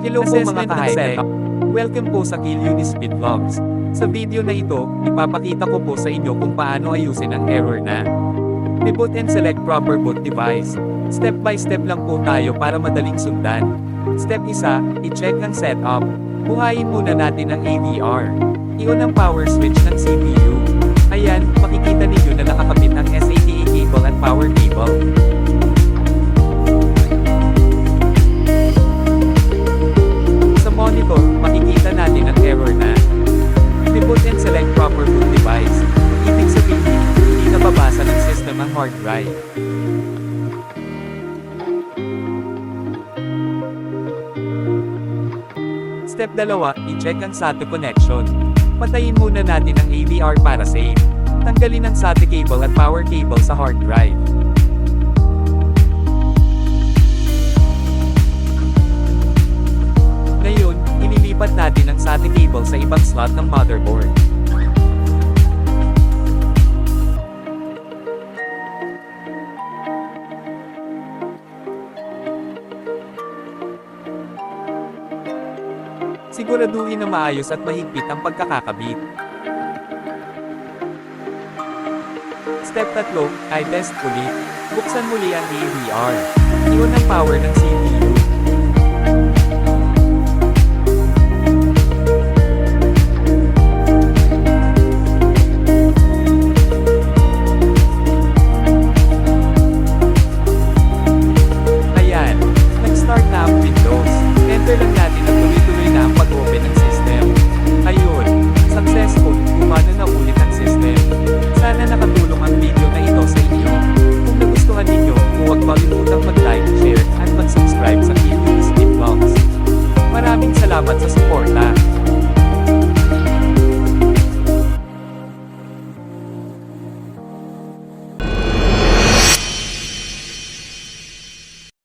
Hello po mga ka-high-tech. Welcome po sa Kill Uni Speed Vlogs. Sa video na ito, ipapakita ko po sa inyo kung paano ayusin ang error na reboot and select proper boot device. Step by step lang po tayo para madaling sundan. Step 1, i-check ang setup. Buhayin muna natin ang AVR. I-on ang power switch ng CPU. Ayan, makikita ninyo na nakakabit ang SATA cable at power cable. Sa monitor, makikita natin ang error na reboot and select proper boot device. Ibig sabihin, hindi nababasa ng system ang hard drive. Step 2, i-check ang SATA connection. Patayin muna natin ang AVR para safe. Tanggalin ang SATA cable at power cable sa hard drive. Ngayon, ililipat natin ang SATA cable sa ibang slot ng motherboard. Siguraduhin na maayos at mahigpit ang pagkakakabit. Step 3, i-test ulit. Buksan muli ang AVR. I-on ang power ng CPU. Ayan, nag-start na ang Windows. Enter lang natin at tuloy-tuloy na ang pag-open ng system. Ayun, successful, gumana na ulit ang system. Sana nakatulong ang video na ito sa inyo. Kung nagustuhan ninyo, huwag malimutang mag-like, share, at mag-subscribe sa Kill Uni Speed Vlogs. Maraming salamat sa suporta.